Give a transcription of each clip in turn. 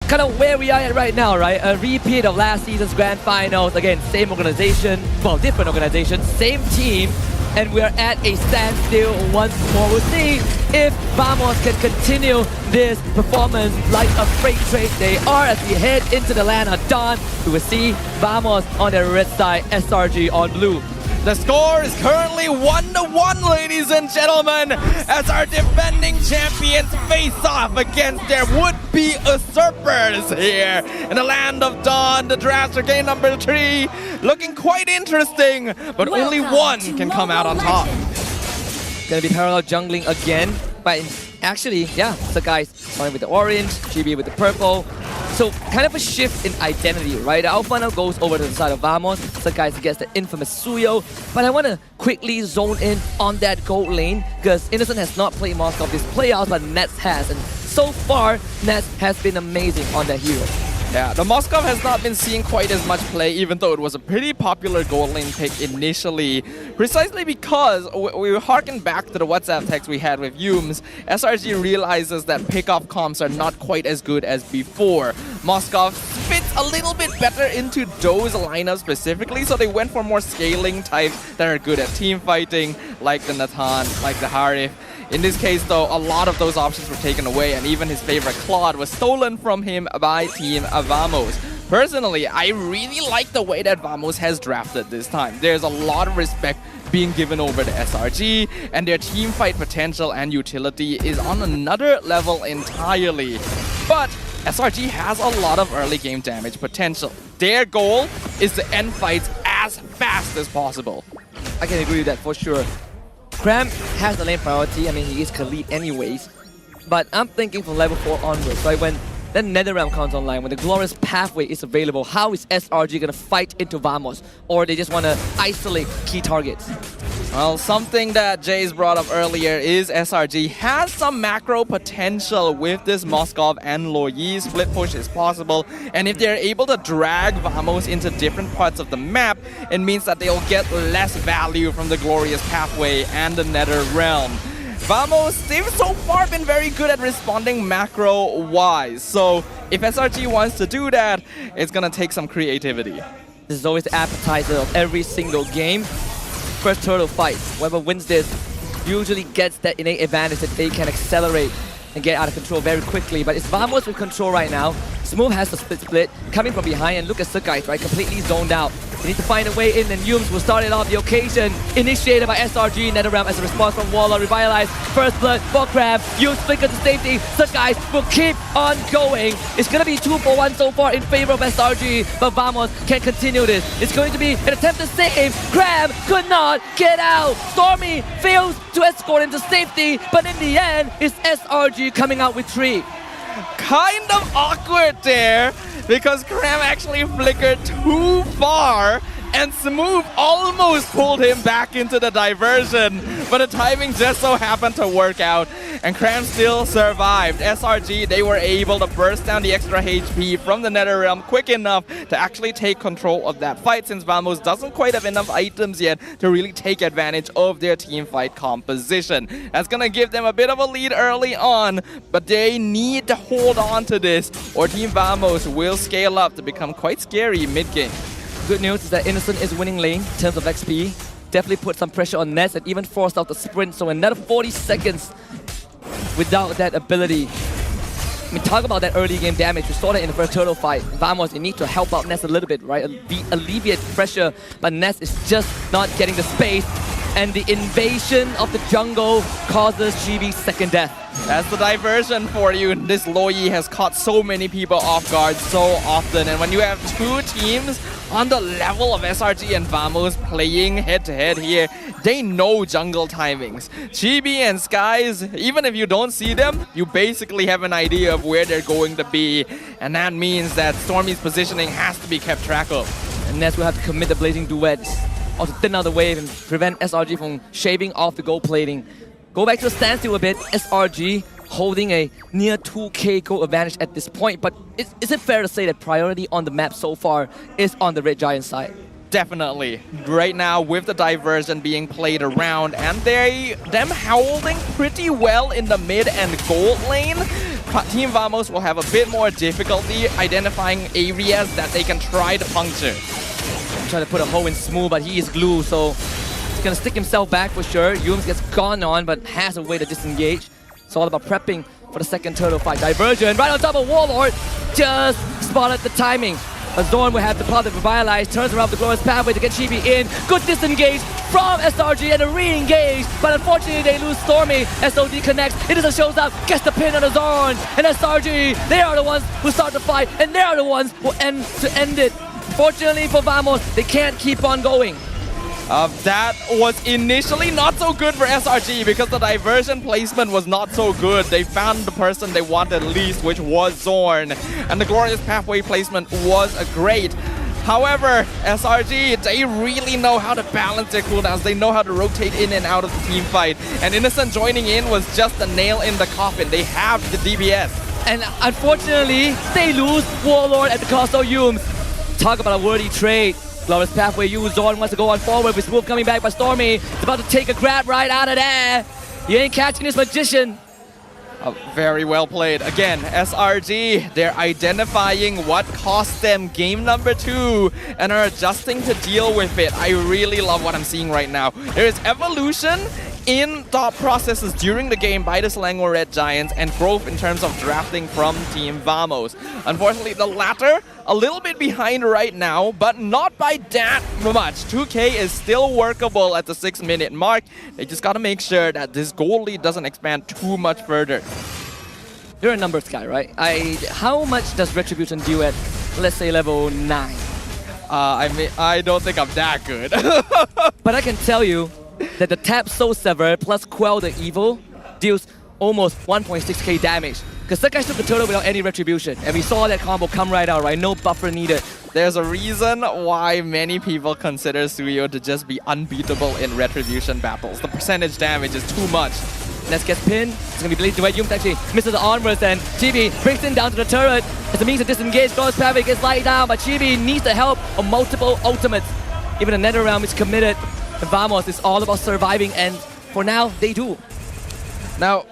kind of where we are at right now, right? A repeat of last season's grand finals. Again, same organization, well, different organization, same team, and we're at a standstill once more. We'll see if Vamos can continue this performance like a freight train they are as we head into the land of dawn. We will see Vamos on the red side, SRG on blue. The score is currently 1-1, ladies and gentlemen, as our defending champions face off against their would-be usurpers here in the land of dawn. The draft are game number 3, looking quite interesting, but only one can come out on top. Gonna be parallel jungling again, but actually, yeah, Sakai's starting with the orange, GB with the purple. So kind of a shift in identity, right? Alpha now goes over to the side of Vamos. Sakai gets the infamous Suyo. But I want to quickly zone in on that gold lane because Innocent has not played Moscow this playoffs, but Nets has. And so far, Nets has been amazing on that hero. Yeah, the Moskov has not been seeing quite as much play, even though it was a pretty popular gold lane pick initially, precisely because we harken back to the WhatsApp text we had with Humes. SRG realizes that pickoff comps are not quite as good as before. Moskov fits a little bit better into those lineups specifically, so they went for more scaling types that are good at team fighting, like the Nathan, like the Harif. In this case, though, a lot of those options were taken away, and even his favorite Claude was stolen from him by Team Vamos. Personally, I really like the way that Vamos has drafted this time. There's a lot of respect being given over to SRG, and their team fight potential and utility is on another level entirely. But SRG has a lot of early game damage potential. Their goal is to end fights as fast as possible. I can agree with that for sure. Cram has the lane priority. I mean, he is Khalid anyways. But I'm thinking from level 4 onwards, right? When the Netherrealm comes online, when the Glorious Pathway is available, how is SRG going to fight into Vamos? Or they just want to isolate key targets? Well, something that Jay's brought up earlier is SRG has some macro potential with this Moskov and Loyi. Split push is possible, and if they're able to drag Vamos into different parts of the map, it means that they'll get less value from the Glorious Pathway and the Nether Realm. Vamos, they've so far been very good at responding macro-wise, so if SRG wants to do that, it's gonna take some creativity. This is always the appetizer of every single game. First turtle fight, whoever wins this usually gets that innate advantage that they can accelerate and get out of control very quickly. But it's Vamos with control right now. Smooth has the split coming from behind, and look at Sakai, right? Completely zoned out. They need to find a way in, and Humes will start it off the occasion. Initiated by SRG, Netherrealm as a response from Waller. Revitalized, first blood for Crab. Humes flicker to safety. Sakai will keep on going. It's going to be 2-for-1 so far in favor of SRG, but Vamos can continue this. It's going to be an attempt to save. Crab could not get out. Stormy fails to escort into safety, but in the end, it's SRG coming out with 3. Kind of awkward there, because Cram actually flickered too far and Smooth almost pulled him back into the diversion, but the timing just so happened to work out, and Cram still survived. SRG, they were able to burst down the extra HP from the Netherrealm quick enough to actually take control of that fight, since Vamos doesn't quite have enough items yet to really take advantage of their team fight composition. That's gonna give them a bit of a lead early on, but they need to hold on to this, or Team Vamos will scale up to become quite scary mid-game. Good news is that Innocent is winning lane in terms of XP. Definitely put some pressure on Nets and even forced out the sprint. So another 40 seconds without that ability. I mean, talk about that early game damage. We saw that in the first turtle fight. Vamos, they need to help out Nets a little bit, right? Alleviate pressure, but Nets is just not getting the space. And the invasion of the jungle causes GB's second death. That's the diversion for you. This Loyi has caught so many people off guard so often. And when you have two teams on the level of SRG and Vamos playing head-to-head here, they know jungle timings. GB and Skies, even if you don't see them, you basically have an idea of where they're going to be. And that means that Stormy's positioning has to be kept track of. And Nets will have to commit the blazing duets, or to thin out the wave and prevent SRG from shaving off the gold plating. Go back to the standstill a bit. SRG holding a near 2k gold advantage at this point, but is it fair to say that priority on the map so far is on the Red Giant side? Definitely. Right now, with the diversion being played around and them holding pretty well in the mid and gold lane, Team Vamos will have a bit more difficulty identifying areas that they can try to puncture. Trying to put a hole in Smooth, but he is glue, so he's gonna stick himself back for sure. Yums gets gone on, but has a way to disengage. It's all about prepping for the second turtle fight. Diversion right on top of Warlord. Just spotted the timing. A Zorn will have the power to revitalize, turns around the glorious pathway to get Chibi in. Good disengage from SRG and a re-engage, but unfortunately they lose Stormy. SOD connects, Innocent shows up, gets the pin on the Zorn, and SRG, they are the ones who start the fight, and they are the ones who end it. Fortunately for Vamos, they can't keep on going. That was initially not so good for SRG because the diversion placement was not so good. They found the person they wanted least, which was Zorn. And the glorious pathway placement was great. However, SRG, they really know how to balance their cooldowns. They know how to rotate in and out of the team fight. And Innocent joining in was just a nail in the coffin. They have the DPS. And unfortunately, they lose Warlord at the cost of Yums. Talk about a worthy trade. Glorious pathway, Zorn wants to go on forward with Smooth coming back, but Stormy is about to take a grab right out of there. You ain't catching this magician. Very well played. Again, SRG, they're identifying what cost them game number 2 and are adjusting to deal with it. I really love what I'm seeing right now. There is evolution in thought processes during the game by the Selangor Red Giants and growth in terms of drafting from Team Vamos. Unfortunately, the latter a little bit behind right now, but not by that much. 2K is still workable at the 6-minute mark. They just gotta make sure that this goal lead doesn't expand too much further. You're a numbers guy, right? How much does Retribution do at, let's say, level 9? I don't think I'm that good. But I can tell you that the Tap Soul Sever plus Quell the Evil deals almost 1.6k damage. Because that guy took the turtle without any retribution. And we saw that combo come right out, right? No buffer needed. There's a reason why many people consider Suyo to just be unbeatable in retribution battles. The percentage damage is too much. Ness gets pinned. It's going to be believed the way Yums actually misses the onwards, and Chibi brings him down to the turret. As a means to disengage, Glorious Pathway gets light down, but Chibi needs the help of multiple ultimates. Even the Nether Realm is committed. And Vamos is all about surviving, and for now, they do. Now,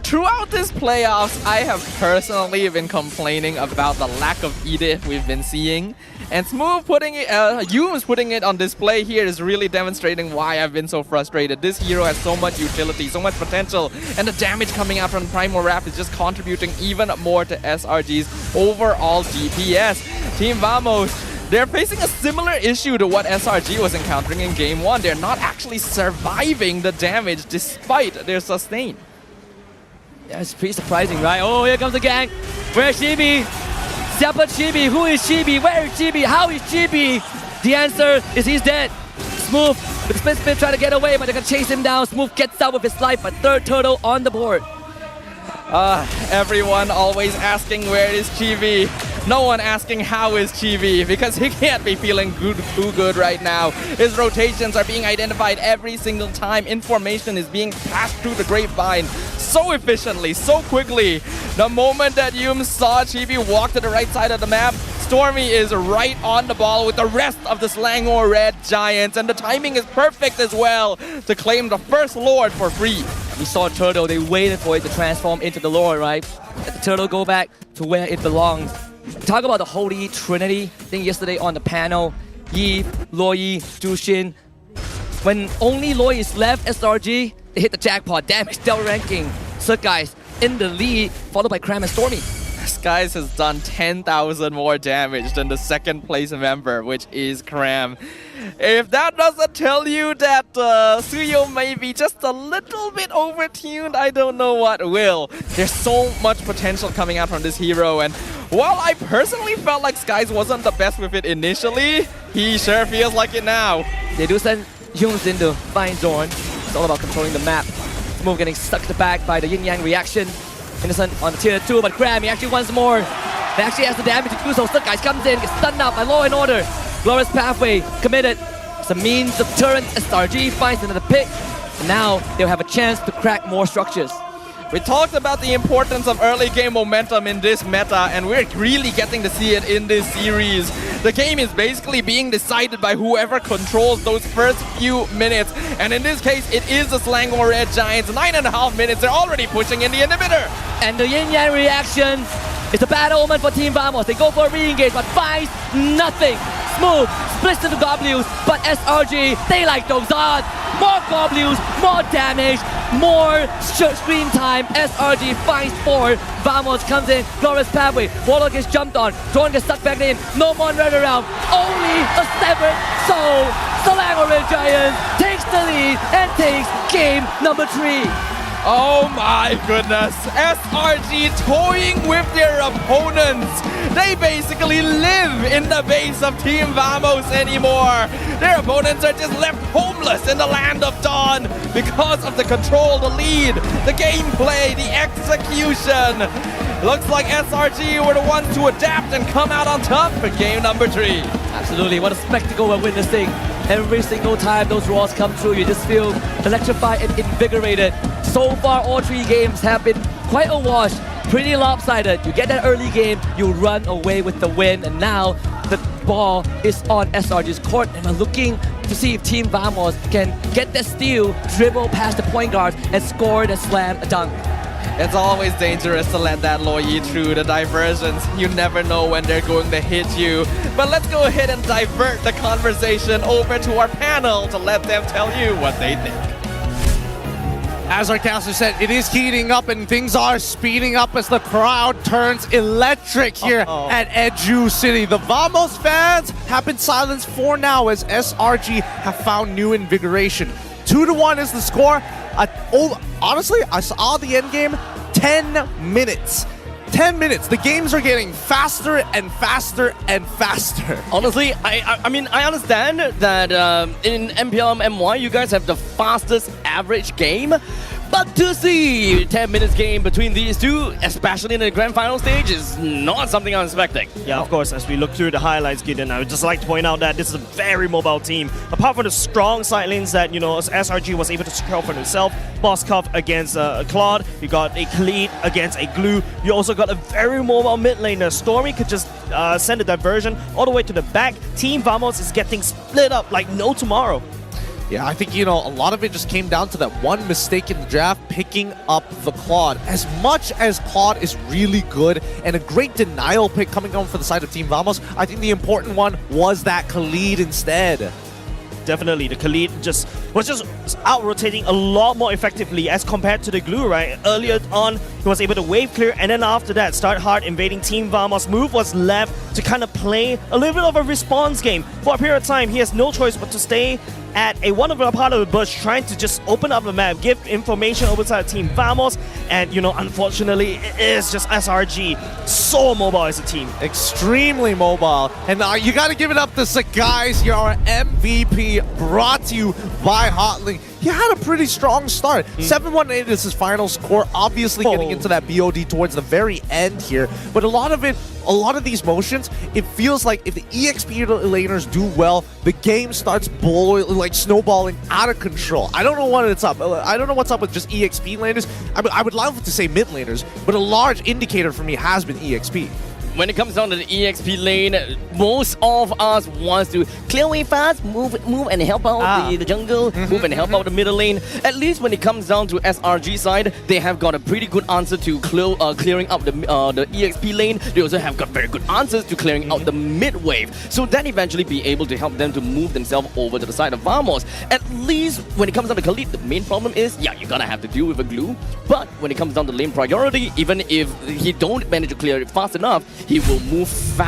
throughout this playoffs, I have personally been complaining about the lack of Edith we've been seeing. And Smooth putting it, Yums putting it on display here is really demonstrating why I've been so frustrated. This hero has so much utility, so much potential, and the damage coming out from Primal Wrath is just contributing even more to SRG's overall DPS. Team Vamos, they're facing a similar issue to what SRG was encountering in Game 1. They're not actually surviving the damage despite their sustain. Yeah, it's pretty surprising, right? Oh, here comes the gang. Where's Chibi? Separate Chibi. Who is Chibi? Where is Chibi? How is Chibi? The answer is he's dead. Smooth with the spin trying to get away, but they're gonna chase him down. Smooth gets out with his life, but third turtle on the board. Everyone always asking where is Chibi. No one asking how is Chibi, because he can't be feeling too good right now. His rotations are being identified every single time. Information is being passed through the grapevine so efficiently, so quickly. The moment that Yums saw Chibi walk to the right side of the map, Stormy is right on the ball with the rest of the Selangor Red Giants, and the timing is perfect as well to claim the first Lord for free. We saw Turtle, they waited for it to transform into the Lord, right? Let the Turtle go back to where it belongs. Talk about the Holy Trinity. I think yesterday on the panel, Yi, Loyi, Jushin. When only Loyi is left, SRG, they hit the jackpot. Damage dealt ranking. So guys, in the lead, followed by Cram and Stormy. Skies has done 10,000 more damage than the second place member, which is Cram. If that doesn't tell you that Suyo may be just a little bit overtuned, I don't know what will. There's so much potential coming out from this hero, and while I personally felt like Skies wasn't the best with it initially, he sure feels like it now. They do send Yums in to find Zorn. It's all about controlling the map. Smooth getting sucked back by the yin-yang reaction. Innocent on the tier 2, but Cram, he actually wants more. He actually has the damage to do so. Stuck guys comes in, gets stunned up by Law and Order. Glorious Pathway committed. It's a means of turret. SRG finds another pick. And now they'll have a chance to crack more structures. We talked about the importance of early game momentum in this meta, and we're really getting to see it in this series. The game is basically being decided by whoever controls those first few minutes, and in this case, it is the Selangor Red Giants. 9.5 minutes, they're already pushing in the inhibitor. And the yin-yang reaction is a bad omen for Team Vamos. They go for a re-engage, but finds nothing. Smooth, splits into Goblins, but SRG, they like those odds. More Goblins, more damage, more screen time. SRG finds 4. Vamos comes in, glorious pathway. Warlock gets jumped on, Drone gets stuck back in. No more run around, only a severed soul. Selangor Red Giants takes the lead and takes game number 3. Oh my goodness, SRG toying with their opponents. They basically live in the base of Team Vamos anymore. Their opponents are just left homeless in the land of dawn because of the control, the lead, the gameplay, the execution. Looks like SRG were the ones to adapt and come out on top for game number 3. Absolutely, what a spectacle we're witnessing. Every single time those roars come through, you just feel electrified and invigorated. So far, all 3 games have been quite a wash, pretty lopsided. You get that early game, you run away with the win, and now the ball is on SRG's court, and we're looking to see if Team Vamos can get the steal, dribble past the point guard, and score the slam dunk. It's always dangerous to let that Loyi through the diversions. You never know when they're going to hit you. But let's go ahead and divert the conversation over to our panel to let them tell you what they think. As our caster said, it is heating up and things are speeding up as the crowd turns electric here at Edu City. The Vamos fans have been silenced for now as SRG have found new invigoration. 2-1 is the score. Honestly, I saw the end game. 10 minutes. 10 minutes. The games are getting faster and faster and faster. Honestly, I mean, I understand that in MPL MY, you guys have the fastest average game. But to see 10 minutes game between these two, especially in the grand final stage, is not something I'm expecting. Yeah, of course, as we look through the highlights, Gideon, I would just like to point out that this is a very mobile team. Apart from the strong side lanes that, you know, SRG was able to secure for himself, Boskov against Claude, you got a Khalid against a Glue, you also got a very mobile mid laner. Stormy could just send a diversion all the way to the back. Team Vamos is getting split up like no tomorrow. Yeah, I think, you know, a lot of it just came down to that one mistake in the draft, picking up the Claude. As much as Claude is really good and a great denial pick coming on for the side of Team Vamos, I think the important one was that Khalid instead. Definitely, the Khalid was just out-rotating a lot more effectively as compared to the Glue, right? Earlier on, he was able to wave clear, and then after that, start hard invading Team Vamos. Move was left to kind of play a little bit of a response game. For a period of time, he has no choice but to stay at one of the part of the bush, trying to just open up the map, give information over to Team Vamos, and, you know, unfortunately, it is just SRG. So mobile as a team. Extremely mobile. And you got to give it up to Sakai's here, our MVP, brought to you by Hotlink. He had a pretty strong start. 7-1-8 is his final score, obviously getting into that BOD towards the very end here. But a lot of these motions, it feels like if the EXP laners do well, the game starts boiling, like snowballing out of control. I don't know what it's up. I don't know what's up with just EXP laners. I would love to say mid laners, but a large indicator for me has been EXP. When it comes down to the EXP lane, most of us wants to clear away fast, move and help out the jungle, move and help out the middle lane. At least when it comes down to SRG side, they have got a pretty good answer to clearing up the EXP lane. They also have got very good answers to clearing out the mid wave. So that eventually be able to help them to move themselves over to the side of Vamos. At least when it comes down to Khalid, the main problem is, yeah, you're gonna have to deal with a Glue. But when it comes down to lane priority, even if he don't manage to clear it fast enough, he will move fast.